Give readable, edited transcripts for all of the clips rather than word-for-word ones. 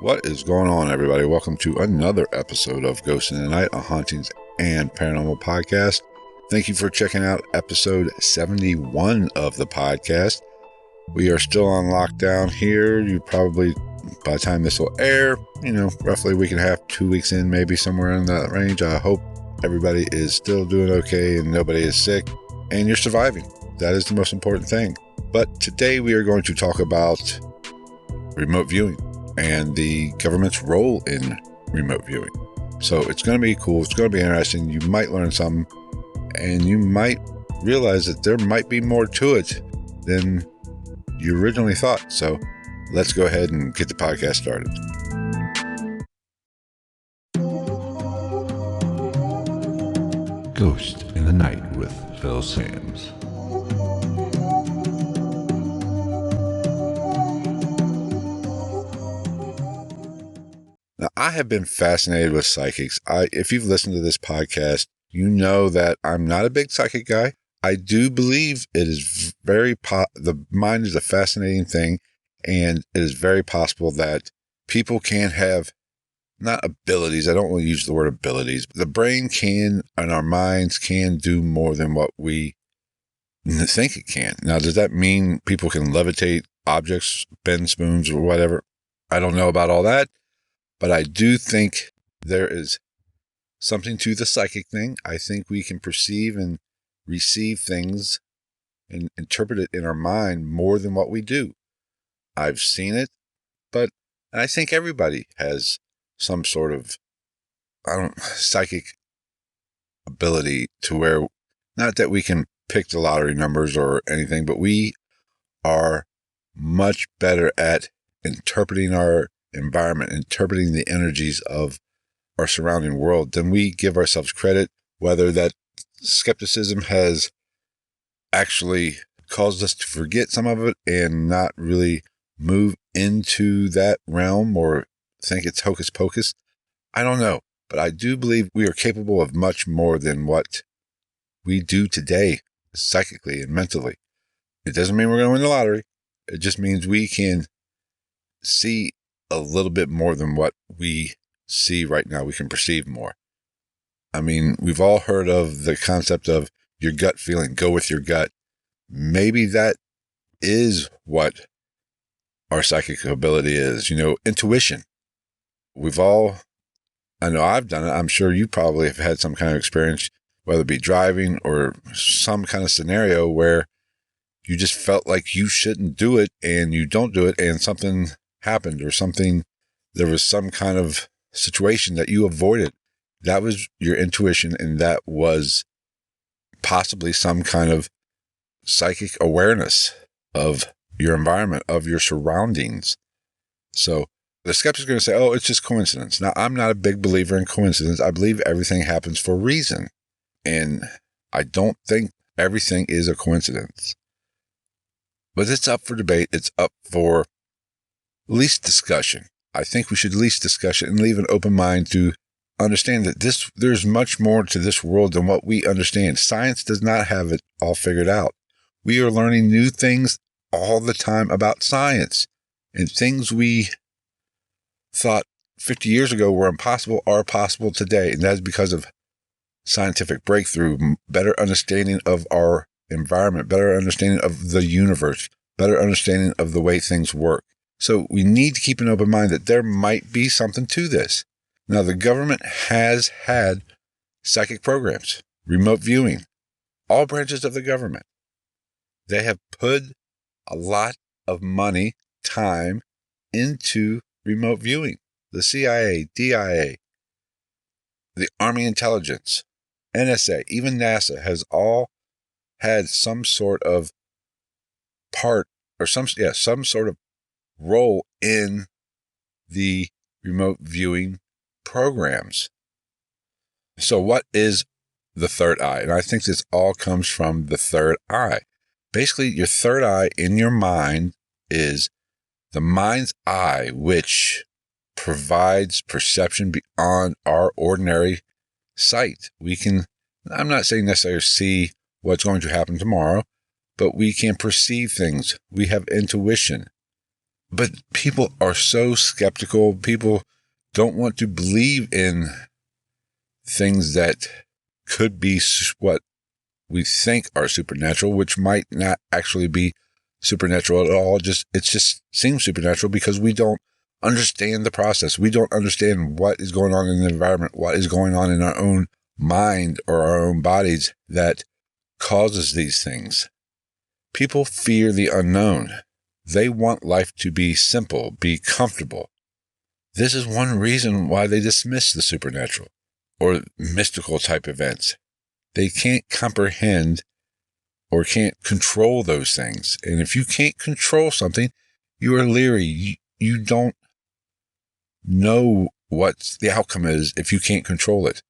What is going on, everybody? Welcome to another episode of Ghosts in the Night, a hauntings and paranormal podcast. Thank you for checking out episode 71 of the podcast. We are still on lockdown here. You probably, by the time this will air, roughly a week and a half, 2 weeks in, maybe somewhere in that range. I hope everybody is still doing okay and nobody is sick and you're surviving. That is the most important thing. But today we are going to talk about remote viewing and the government's role in remote viewing. So it's going to be cool. It's going to be interesting. You might learn something, and you might realize that there might be more to it than you originally thought. So let's go ahead and get the podcast started. Ghost in the Night with Phil Sams. Now, I have been fascinated with psychics. If you've listened to this podcast, you know that I'm not a big psychic guy. I do believe it is the mind is a fascinating thing, and it is very possible that people can have, not abilities, I don't want to use the word abilities, but the brain can, and our minds can do more than what we think it can. Now, does that mean people can levitate objects, bend spoons, or whatever? I don't know about all that. But I do think there is something to the psychic thing. I think we can perceive and receive things and interpret it in our mind more than what we do. I've seen it, but I think everybody has some sort of, psychic ability to where, not that we can pick the lottery numbers or anything, but we are much better at interpreting our environment, interpreting the energies of our surrounding world than we give ourselves credit. Whether that skepticism has actually caused us to forget some of it and not really move into that realm or think it's hocus pocus, I don't know. But I do believe we are capable of much more than what we do today, psychically and mentally. It doesn't mean we're going to win the lottery. It just means we can see a little bit more than what we see right now. We can perceive more. I mean, we've all heard of the concept of your gut feeling, go with your gut. Maybe that is what our psychic ability is, intuition. I know I've done it. I'm sure you probably have had some kind of experience, whether it be driving or some kind of scenario where you just felt like you shouldn't do it and you don't do it and something happened or there was some kind of situation that you avoided. That was your intuition, and that was possibly some kind of psychic awareness of your environment, of your surroundings. So the skeptic is going to say, oh, it's just coincidence. Now, I'm not a big believer in coincidence. I believe everything happens for a reason, and I don't think everything is a coincidence. But it's up for debate. It's up for least discussion. I think we should least discuss it and leave an open mind to understand that there's much more to this world than what we understand. Science does not have it all figured out. We are learning new things all the time about science, and things we thought 50 years ago were impossible are possible today. And that is because of scientific breakthrough, better understanding of our environment, better understanding of the universe, better understanding of the way things work. So we need to keep an open mind that there might be something to this. Now, the government has had psychic programs, remote viewing, all branches of the government. They have put a lot of money, time into remote viewing. The CIA, DIA, the Army Intelligence, NSA, even NASA has all had some sort of part or some sort of role in the remote viewing programs. So what is the third eye? And I think this all comes from the third eye. Basically, your third eye in your mind is the mind's eye, which provides perception beyond our ordinary sight. I'm not saying necessarily see what's going to happen tomorrow, but we can perceive things. We have intuition. But people are so skeptical. People don't want to believe in things that could be what we think are supernatural, which might not actually be supernatural at all. It just seems supernatural because we don't understand the process. We don't understand what is going on in the environment, what is going on in our own mind or our own bodies that causes these things. People fear the unknown. They want life to be simple, be comfortable. This is one reason why they dismiss the supernatural or mystical type events. They can't comprehend or can't control those things. And if you can't control something, you are leery. You don't know what the outcome is if you can't control it.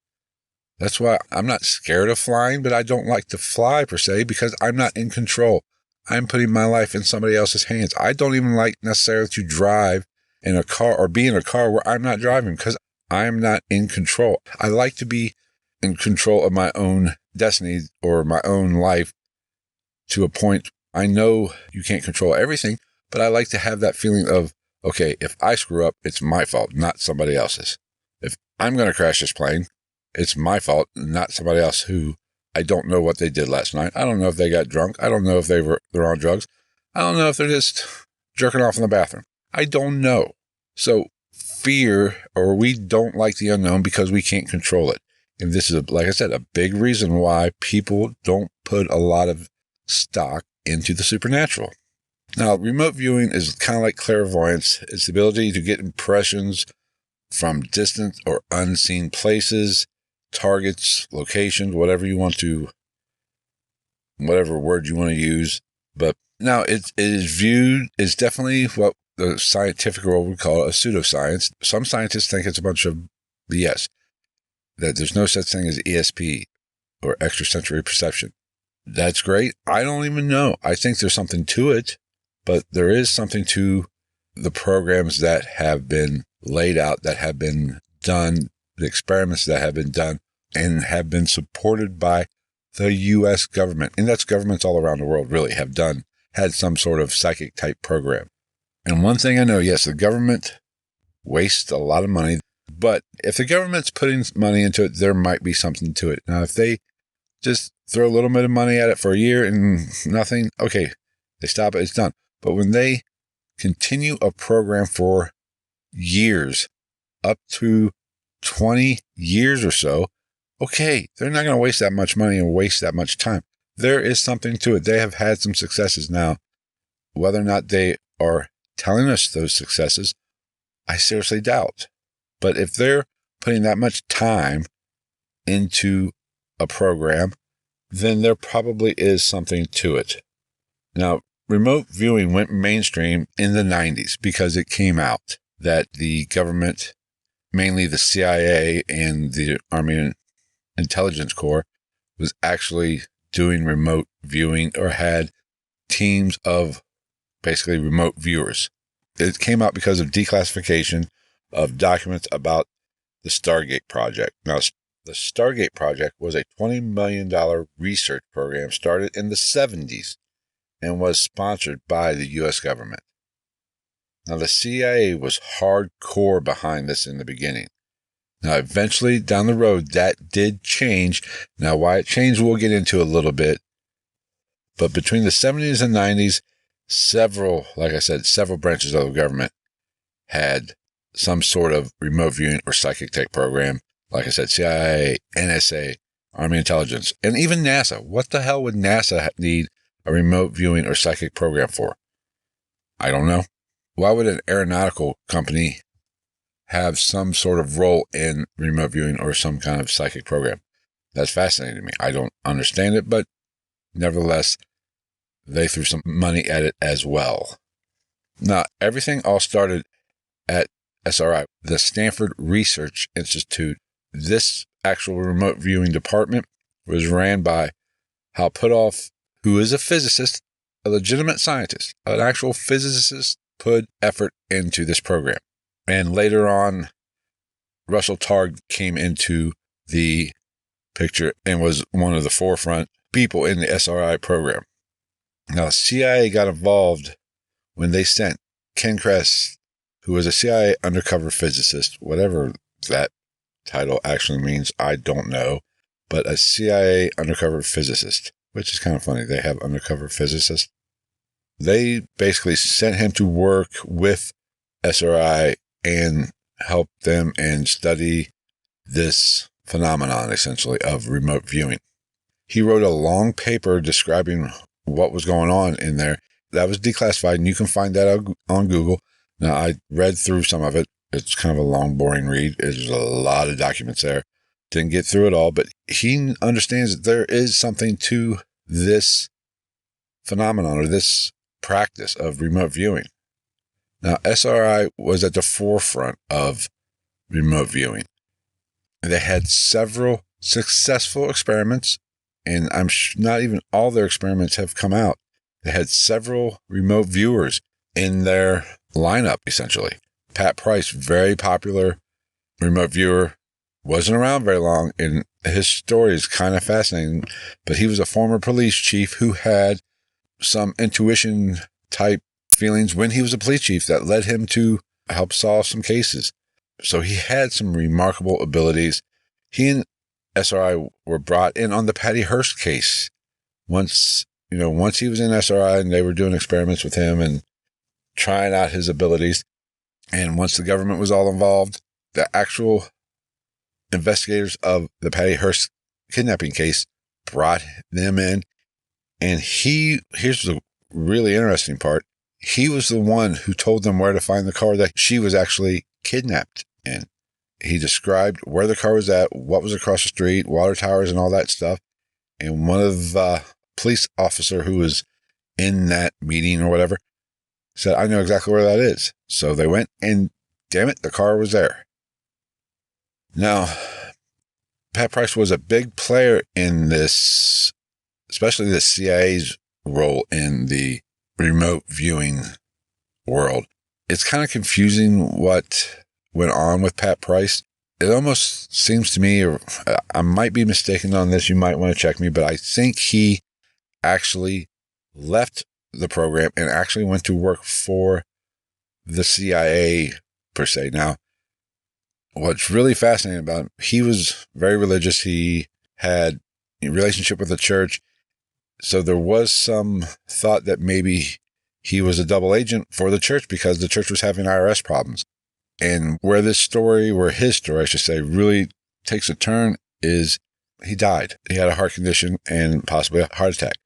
That's why I'm not scared of flying, but I don't like to fly per se because I'm not in control. I'm putting my life in somebody else's hands. I don't even like necessarily to drive in a car or be in a car where I'm not driving because I'm not in control. I like to be in control of my own destiny or my own life to a point. I know you can't control everything, but I like to have that feeling of, okay, if I screw up, it's my fault, not somebody else's. If I'm going to crash this plane, it's my fault, not somebody else who I don't know what they did last night. I don't know if they got drunk. I don't know if they're on drugs. I don't know if they're just jerking off in the bathroom. I don't know. So fear, or we don't like the unknown because we can't control it. And this is, like I said, a big reason why people don't put a lot of stock into the supernatural. Now, remote viewing is kind of like clairvoyance. It's the ability to get impressions from distant or unseen places, targets, locations, whatever word you want to use. But now it is viewed as definitely what the scientific world would call a pseudoscience. Some scientists think it's a bunch of BS, that there's no such thing as ESP or extrasensory perception. That's great. I don't even know. I think there's something to it, but there is something to the programs that have been laid out, that have been done, the experiments that have been done and have been supported by the U.S. government. And that's governments all around the world really had some sort of psychic type program. And one thing I know, yes, the government wastes a lot of money, but if the government's putting money into it, there might be something to it. Now, if they just throw a little bit of money at it for a year and nothing, okay, they stop it, it's done. But when they continue a program for years, up to 20 years or so, okay, they're not going to waste that much money and waste that much time. There is something to it. They have had some successes now. Whether or not they are telling us those successes, I seriously doubt. But if they're putting that much time into a program, then there probably is something to it. Now, remote viewing went mainstream in the 90s because it came out that the government, mainly the CIA and the Army Intelligence Corps, was actually doing remote viewing or had teams of basically remote viewers. It came out because of declassification of documents about the Stargate project. Now, the Stargate project was a $20 million research program started in the 70s and was sponsored by the U.S. government. Now, the CIA was hardcore behind this in the beginning. Now, eventually, down the road, that did change. Now, why it changed, we'll get into a little bit. But between the 70s and 90s, several branches of the government had some sort of remote viewing or psychic tech program. Like I said, CIA, NSA, Army Intelligence, and even NASA. What the hell would NASA need a remote viewing or psychic program for? I don't know. Why would an aeronautical company have some sort of role in remote viewing or some kind of psychic program? That's fascinating to me. I don't understand it, but nevertheless, they threw some money at it as well. Now, everything all started at SRI, the Stanford Research Institute. This actual remote viewing department was ran by Hal Puthoff, who is a physicist, a legitimate scientist, an actual physicist, put effort into this program. And later on, Russell Targ came into the picture and was one of the forefront people in the SRI program. Now, CIA got involved when they sent Ken Kress, who was a CIA undercover physicist, whatever that title actually means, I don't know, but a CIA undercover physicist, which is kind of funny. They have undercover physicists. They basically sent him to work with SRI and help them and study this phenomenon, essentially, of remote viewing. He wrote a long paper describing what was going on in there. That was declassified, and you can find that on Google. Now, I read through some of it. It's kind of a long, boring read. There's a lot of documents there. Didn't get through it all, but he understands that there is something to this phenomenon or this practice of remote viewing. Now, SRI was at the forefront of remote viewing. They had several successful experiments, and not even all their experiments have come out. They had several remote viewers in their lineup, essentially. Pat Price, very popular remote viewer, wasn't around very long, and his story is kind of fascinating, but he was a former police chief who had some intuition type feelings when he was a police chief that led him to help solve some cases. So he had some remarkable abilities. He and SRI were brought in on the Patty Hearst case. Once he was in SRI and they were doing experiments with him and trying out his abilities. And once the government was all involved, the actual investigators of the Patty Hearst kidnapping case brought them in. And here's the really interesting part. He was the one who told them where to find the car that she was actually kidnapped in. He described where the car was at, what was across the street, water towers, and all that stuff. And one of the police officer who was in that meeting or whatever said, I know exactly where that is. So they went, and damn it, the car was there. Now, Pat Price was a big player in this, especially the CIA's role in the remote viewing world. It's kind of confusing what went on with Pat Price. It almost seems to me, or I might be mistaken on this, you might want to check me, but I think he actually left the program and actually went to work for the CIA per se. Now, what's really fascinating about him, he was very religious. He had a relationship with the church. So there was some thought that maybe he was a double agent for the church because the church was having IRS problems. And where his story, I should say, really takes a turn is he died. He had a heart condition and possibly a heart attack.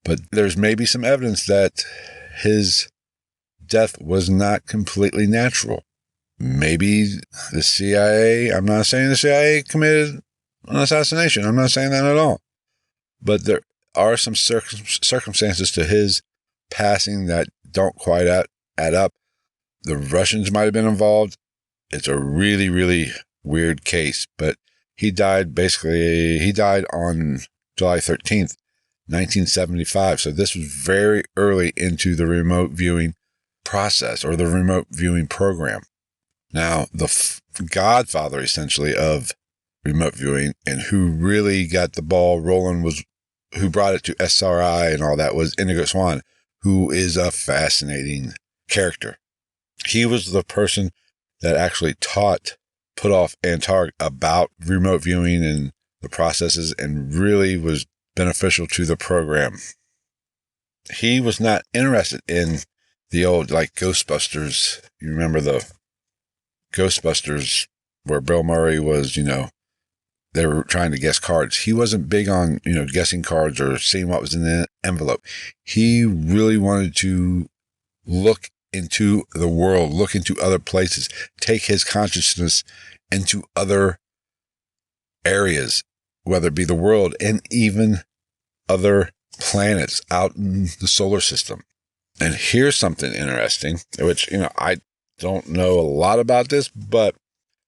But there's maybe some evidence that his death was not completely natural. Maybe the CIA, I'm not saying the CIA committed an assassination. I'm not saying that at all. But there are some circumstances to his passing that don't quite add up. The Russians might have been involved. It's a really, really weird case. But he died on July 13th, 1975. So this was very early into the remote viewing process or the remote viewing program. Now, the godfather, essentially, of remote viewing and who really got the ball rolling who brought it to SRI and all that was Inigo Swan, who is a fascinating character. He was the person that actually taught Puthoff and Targ about remote viewing and the processes and really was beneficial to the program. He was not interested in the old, like Ghostbusters. You remember the Ghostbusters where Bill Murray was, they were trying to guess cards. He wasn't big on, guessing cards or seeing what was in the envelope. He really wanted to look into the world, look into other places, take his consciousness into other areas, whether it be the world and even other planets out in the solar system. And here's something interesting, which, I don't know a lot about this, but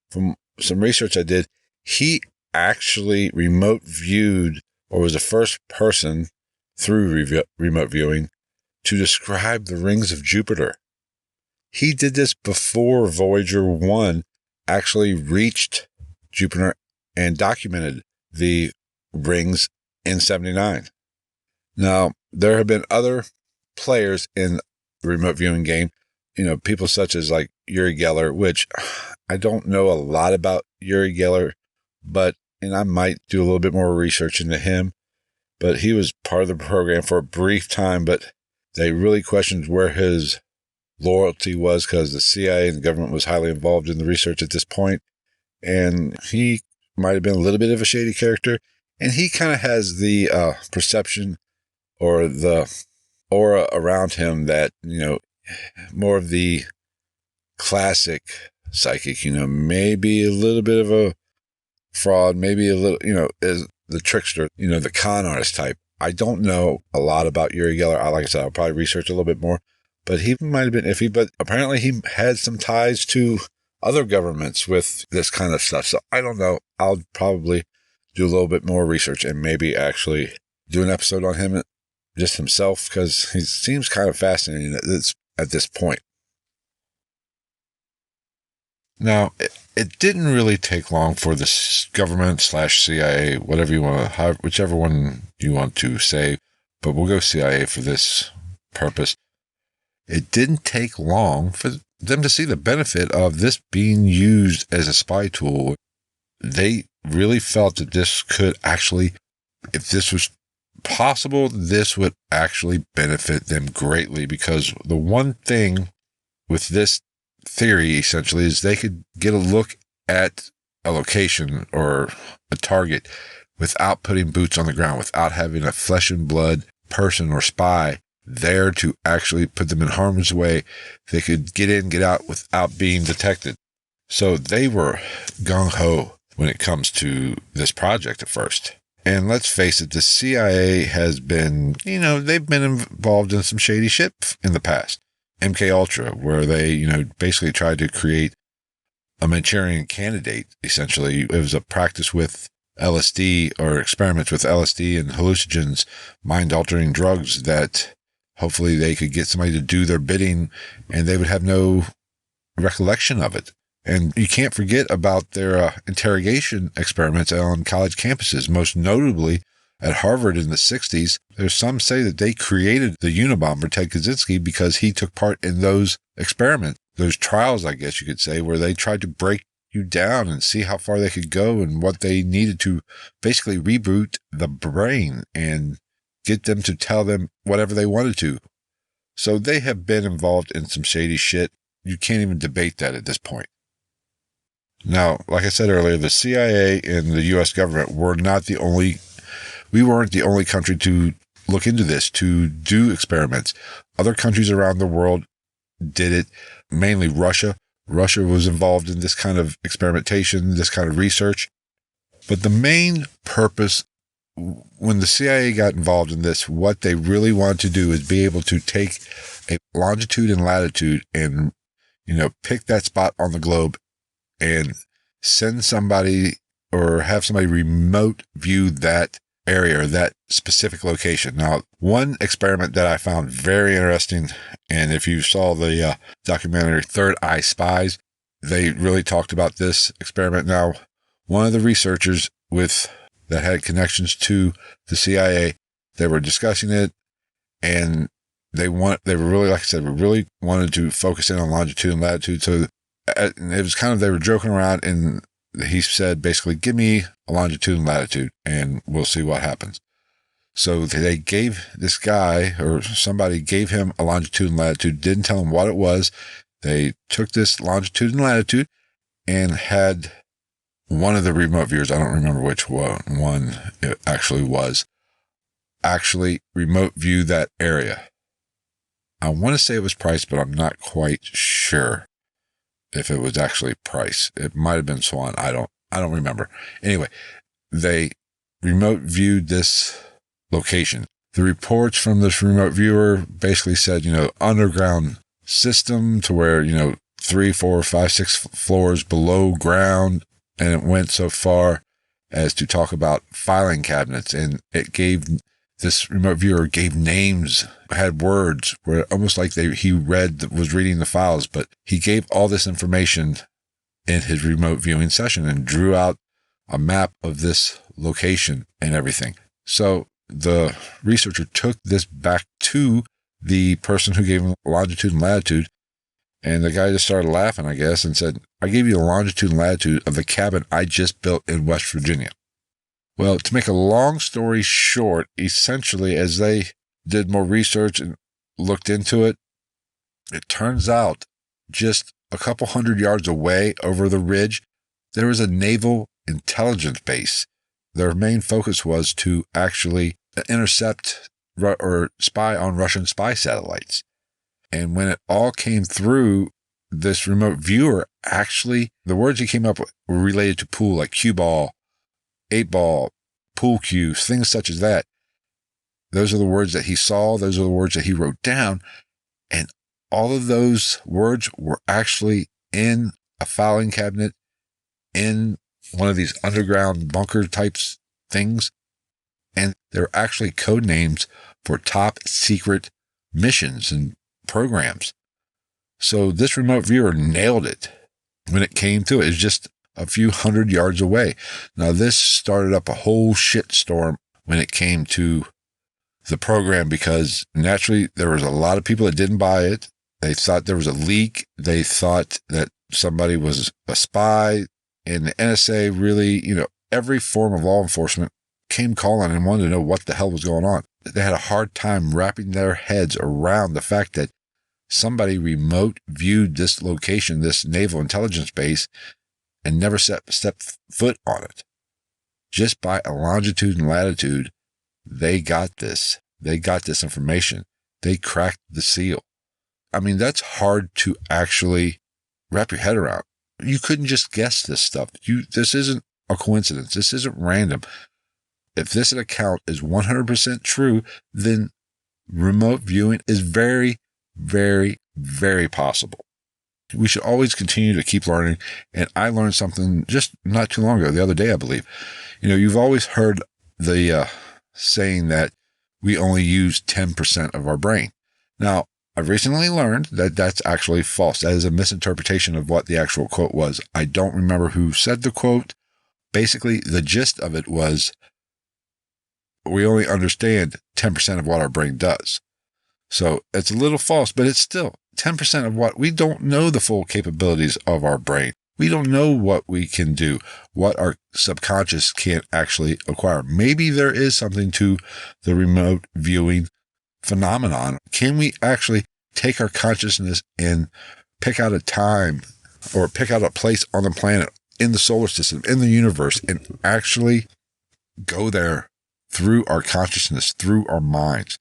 from some research I did, he actually remote viewed or was the first person through remote viewing to describe the rings of Jupiter. He did this before Voyager 1 actually reached Jupiter and documented the rings in 79. Now, there have been other players in the remote viewing game. people such as like Uri Geller, which I don't know a lot about Uri Geller, and I might do a little bit more research into him, but he was part of the program for a brief time, but they really questioned where his loyalty was because the CIA and the government was highly involved in the research at this point, and he might have been a little bit of a shady character, and he kind of has the perception or the aura around him that, more of the classic psychic, maybe a little bit of a fraud, maybe a little, is the trickster, the con artist type. I don't know a lot about Uri Geller. Like I said, I'll probably research a little bit more, but he might have been iffy, but apparently he had some ties to other governments with this kind of stuff. So I don't know. I'll probably do a little bit more research and maybe actually do an episode on him just himself, because he seems kind of fascinating at this point. Now, it didn't really take long for the government / CIA, whatever you want to, whichever one you want to say, but we'll go CIA for this purpose. It didn't take long for them to see the benefit of this being used as a spy tool. They really felt that this could actually, if this was possible, this would actually benefit them greatly, because the one thing with this theory essentially is they could get a look at a location or a target without putting boots on the ground, without having a flesh and blood person or spy there to actually put them in harm's way. They could get in, get out without being detected. So they were gung-ho when it comes to this project at first. And let's face it, the CIA has been, they've been involved in some shady shit in the past. MK Ultra, where they, basically tried to create a Manchurian candidate, essentially. It was a practice with LSD, or experiments with LSD and hallucinogens, mind-altering drugs that hopefully they could get somebody to do their bidding and they would have no recollection of it. And you can't forget about their interrogation experiments on college campuses, most notably at Harvard in the 60s. There's some say that they created the Unabomber, Ted Kaczynski, because he took part in those experiments, those trials, I guess you could say, where they tried to break you down and see how far they could go and what they needed to basically reboot the brain and get them to tell them whatever they wanted to. So they have been involved in some shady shit. You can't even debate that at this point. Now, like I said earlier, the CIA and the U.S. government were not the only, we weren't the only country to look into this, to do experiments. Other countries around the world did it, mainly Russia. Russia was involved in this kind of experimentation, this kind of research. But the main purpose, when the CIA got involved in this, what they really wanted to do is be able to take a longitude and latitude and, pick that spot on the globe and send somebody or have somebody remote view that area or that specific location. Now, one experiment that I found very interesting, and if you saw the documentary Third Eye Spies, they really talked about this experiment. Now, one of the researchers that had connections to the CIA, they were discussing it, and they were really, like I said, really wanted to focus in on longitude and latitude. So it was kind of, they were joking around, and he said, basically, give me a longitude and latitude and we'll see what happens. So they gave this guy, or somebody gave him a longitude and latitude, didn't tell him what it was. They took this longitude and latitude and had one of the remote viewers, I don't remember which one it actually was, actually remote view that area. I want to say it was Price, but I'm not quite sure if it was actually Price. It might have been Swan. I don't remember. Anyway, they remote viewed this location. The reports from this remote viewer basically said, underground system to where, 3, 4, 5, 6 floors below ground. And it went so far as to talk about filing cabinets. And this remote viewer gave names, had words where almost like he was reading the files, but he gave all this information in his remote viewing session and drew out a map of this location and everything. So the researcher took this back to the person who gave him longitude and latitude And the guy just started laughing, I guess, and said, I gave you the longitude and latitude of the cabin I just built in West Virginia. Well, to make a long story short, essentially, as they did more research and looked into it, it turns out just a couple hundred yards away over the ridge, there was a naval intelligence base. Their main focus was to actually intercept or spy on Russian spy satellites. And when it all came through, this remote viewer actually, the words he came up with were related to pool, like cue ball, 8-ball, pool cues, things such as that. Those are the words that he saw. Those are the words that he wrote down. And all of those words were actually in a filing cabinet in one of these underground bunker types things. And they're actually code names for top secret missions and programs. So this remote viewer nailed it when it came to it. It was just a few hundred yards away. Now, this started up a whole shitstorm when it came to the program, because naturally there was a lot of people that didn't buy it. They thought there was a leak. They thought that somebody was a spy. And the NSA really, every form of law enforcement came calling and wanted to know what the hell was going on. They had a hard time wrapping their heads around the fact that somebody remote viewed this location, this naval intelligence base, and never stepped foot on it. Just by a longitude and latitude, they got this. They got this information. They cracked the seal. I mean, that's hard to actually wrap your head around. You couldn't just guess this stuff. This isn't a coincidence. This isn't random. If this account is 100% true, then remote viewing is very, very, very possible. We should always continue to keep learning. And I learned something just not too long ago, the other day, I believe. You've always heard the saying that we only use 10% of our brain. Now, I've recently learned that that's actually false. That is a misinterpretation of what the actual quote was. I don't remember who said the quote. Basically, the gist of it was, we only understand 10% of what our brain does. So it's a little false, but it's still 10% of what we don't know the full capabilities of our brain. We don't know what we can do, what our subconscious can't actually acquire. Maybe there is something to the remote viewing phenomenon. Can we actually take our consciousness and pick out a time or pick out a place on the planet, in the solar system, in the universe, and actually go there through our consciousness, through our minds?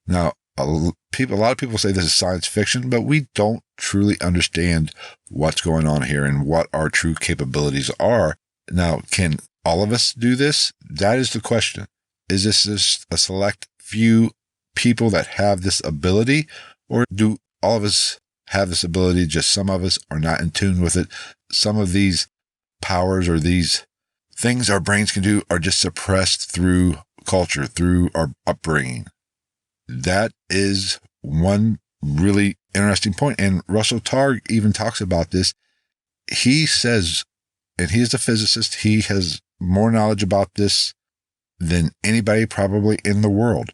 Now, a lot of people say this is science fiction, but we don't truly understand what's going on here and what our true capabilities are. Now, can all of us do this? That is the question. Is this just a select few people that have this ability, or do all of us have this ability, just some of us are not in tune with it? Some of these powers or these things our brains can do are just suppressed through culture, through our upbringing. That is one really interesting point. And Russell Targ even talks about this. He says, and he is a physicist, he has more knowledge about this than anybody probably in the world.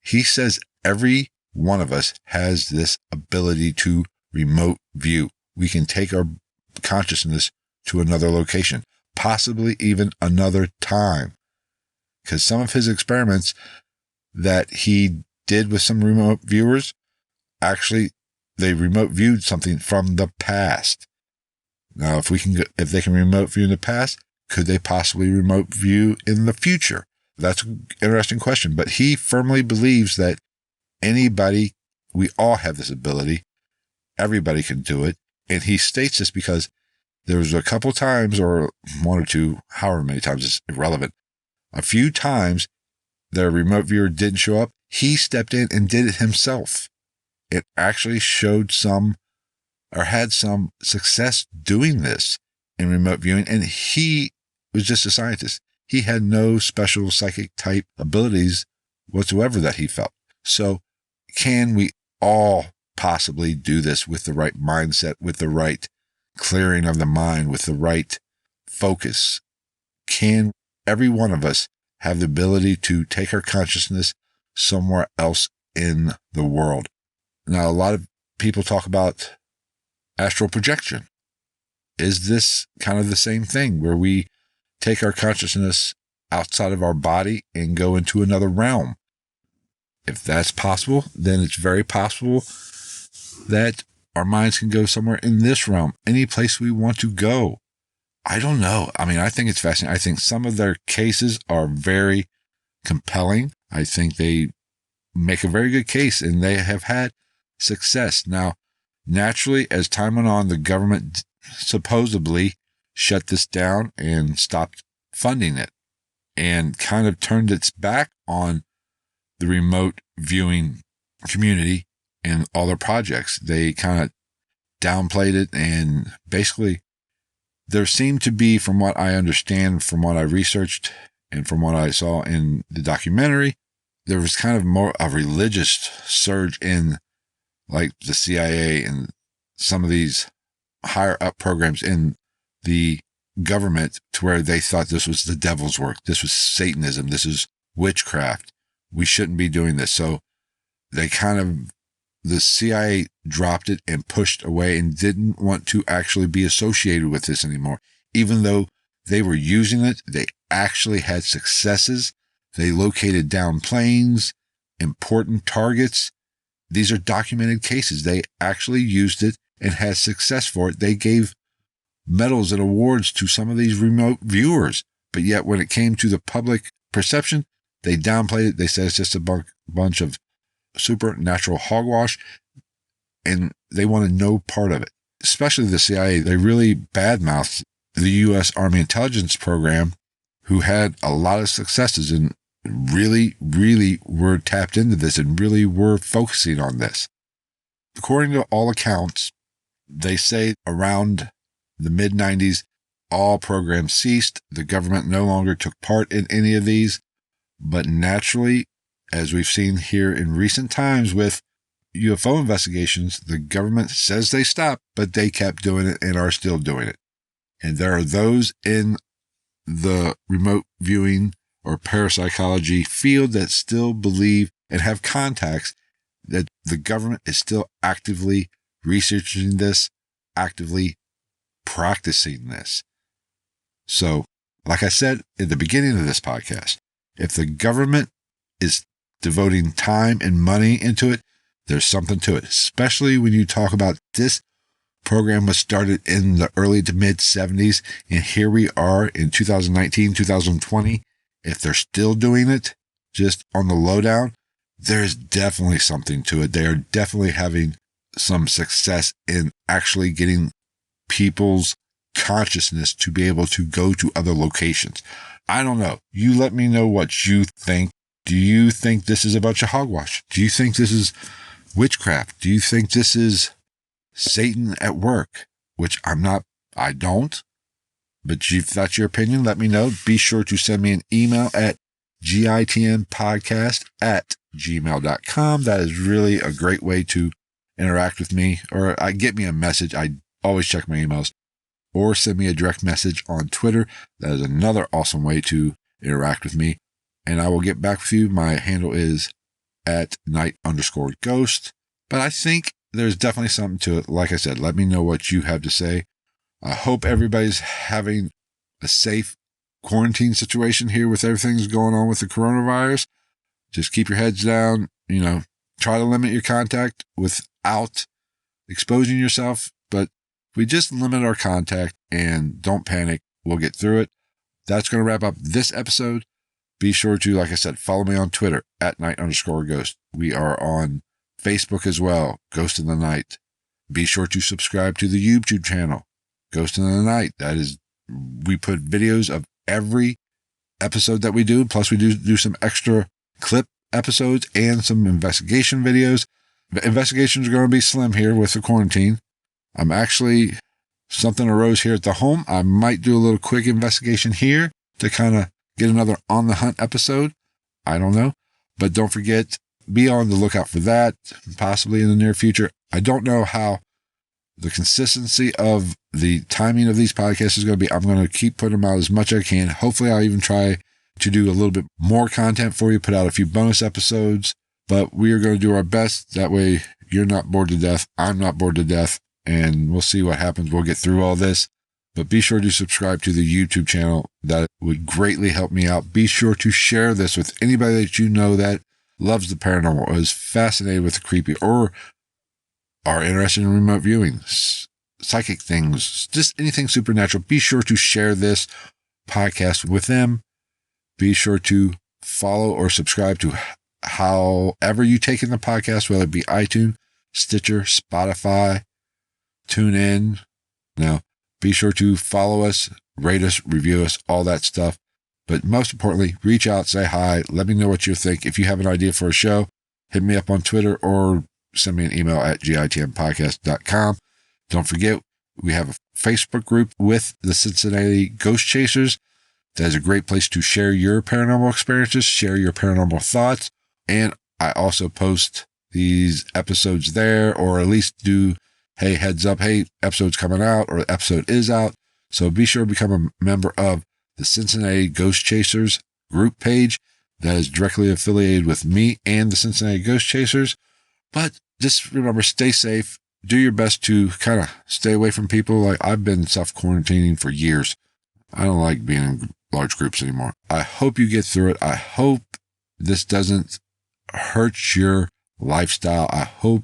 He says every one of us has this ability to remote view. We can take our consciousness to another location, possibly even another time. Because some of his experiments that he did with some remote viewers, actually, they remote viewed something from the past. Now, if they can remote view in the past, could they possibly remote view in the future? That's an interesting question. But he firmly believes that we all have this ability. Everybody can do it. And he states this because there was a couple times, or one or two, however many times, it's irrelevant. A few times their remote viewer didn't show up. He stepped in and did it himself. It actually showed had some success doing this in remote viewing. And he was just a scientist. He had no special psychic type abilities whatsoever that he felt. So can we all possibly do this with the right mindset, with the right clearing of the mind, with the right focus? Can every one of us have the ability to take our consciousness somewhere else in the world? Now, a lot of people talk about astral projection? Is this kind of the same thing where we take our consciousness outside of our body and go into another realm? If that's possible, then it's very possible that our minds can go somewhere in this realm, any place we want to go. I don't know. I mean, I think it's fascinating. I think some of their cases are very compelling. I think they make a very good case, and they have had success. Now, naturally, as time went on, the government supposedly shut this down and stopped funding it and kind of turned its back on the remote viewing community and all their projects. They kind of downplayed it, and basically there seemed to be, from what I understand, from what I researched and from what I saw in the documentary, there was kind of more a religious surge in like the CIA and some of these higher up programs in the government, to where they thought this was the devil's work. This was Satanism. This is witchcraft. We shouldn't be doing this. So they kind of, the CIA dropped it and pushed away and didn't want to actually be associated with this anymore. Even though they were using it, they actually had successes. They located down planes, important targets. These are documented cases. They actually used it and had success for it. They gave medals and awards to some of these remote viewers. But yet when it came to the public perception, they downplayed it. They said it's just a bunch of supernatural hogwash, and they wanted no part of it. Especially the CIA. They really badmouthed the U.S. Army Intelligence Program, who had a lot of successes and really, really were tapped into this and really were focusing on this. According to all accounts, they say around the mid-90s, all programs ceased. The government no longer took part in any of these. But naturally, as we've seen here in recent times with UFO investigations, the government says they stopped, but they kept doing it and are still doing it. And there are those in the remote viewing or parapsychology field that still believe and have contacts that the government is still actively researching this, actively practicing this. So, like I said at the beginning of this podcast, if the government is devoting time and money into it, there's something to it, especially when you talk about this program was started in the early to mid 70s, and here we are in 2019, 2020. If they're still doing it just on the lowdown, there's definitely something to it. They are definitely having some success in actually getting people's consciousness to be able to go to other locations. I don't know. You let me know what you think. Do you think this is a bunch of hogwash? Do you think this is witchcraft? Do you think this is Satan at work? Which I don't. But if that's your opinion, let me know. Be sure to send me an email at gitnpodcast@gmail.com. That is really a great way to interact with me, or get me a message. I always check my emails. Or send me a direct message on Twitter. That is another awesome way to interact with me. And I will get back with you. My handle is @night_ghost. But I think there's definitely something to it. Like I said, let me know what you have to say. I hope everybody's having a safe quarantine situation here with everything that's going on with the coronavirus. Just keep your heads down. Try to limit your contact without exposing yourself. But if we just limit our contact and don't panic, we'll get through it. That's going to wrap up this episode. Be sure to, like I said, follow me on Twitter @night_ghost. We are on Facebook as well, Ghost in the Night. Be sure to subscribe to the YouTube channel, Ghost in the Night. We put videos of every episode that we do. Plus we do some extra clip episodes and some investigation videos. The investigations are going to be slim here with the quarantine. Something arose here at the home. I might do a little quick investigation here to kind of get another On the Hunt episode. I don't know. But don't forget, be on the lookout for that, possibly in the near future. I don't know how the consistency of the timing of these podcasts is going to be. I'm going to keep putting them out as much as I can. Hopefully, I'll even try to do a little bit more content for you, put out a few bonus episodes. But we are going to do our best. That way, you're not bored to death. I'm not bored to death. and we'll see what happens. We'll get through all this. But be sure to subscribe to the YouTube channel. That would greatly help me out. Be sure to share this with anybody that you know that loves the paranormal, is fascinated with the creepy, or are interested in remote viewing, psychic things, just anything supernatural. Be sure to share this podcast with them. Be sure to follow or subscribe to however you take in the podcast, whether it be iTunes, Stitcher, Spotify, TuneIn. Now, be sure to follow us, rate us, review us, all that stuff. But most importantly, reach out, say hi, let me know what you think. If you have an idea for a show, hit me up on Twitter or send me an email at gitmpodcast.com. Don't forget, we have a Facebook group with the Cincinnati Ghost Chasers. That is a great place to share your paranormal experiences, share your paranormal thoughts. And I also post these episodes there, or at least do, hey, heads up, hey, episode's coming out, or the episode is out. So be sure to become a member of the Cincinnati Ghost Chasers group page that is directly affiliated with me and the Cincinnati Ghost Chasers. But just remember, stay safe. Do your best to kind of stay away from people. Like, I've been self-quarantining for years. I don't like being in large groups anymore. I hope you get through it. I hope this doesn't hurt your lifestyle. I hope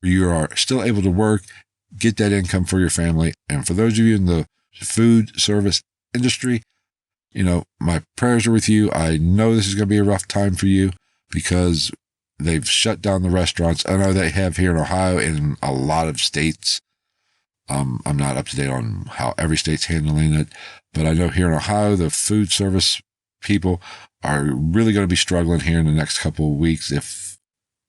you are still able to work, get that income for your family. And for those of you in the food service industry, you know, my prayers are with you. I know this is going to be a rough time for you because they've shut down the restaurants. I know they have here in Ohio and in a lot of states. I'm not up to date on how every state's handling it, but I know here in Ohio, the food service people are really going to be struggling here in the next couple of weeks. If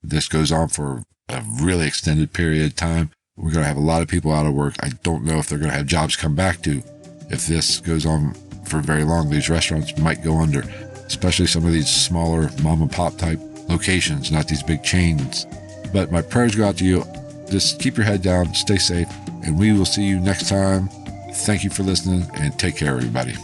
this goes on for a really extended period of time, we're going to have a lot of people out of work. I don't know if they're going to have jobs come back to. If this goes on for very long, these restaurants might go under, especially some of these smaller mom and pop type locations, not these big chains. But my prayers go out to you. Just keep your head down, stay safe, and we will see you next time. Thank you for listening, and take care, everybody.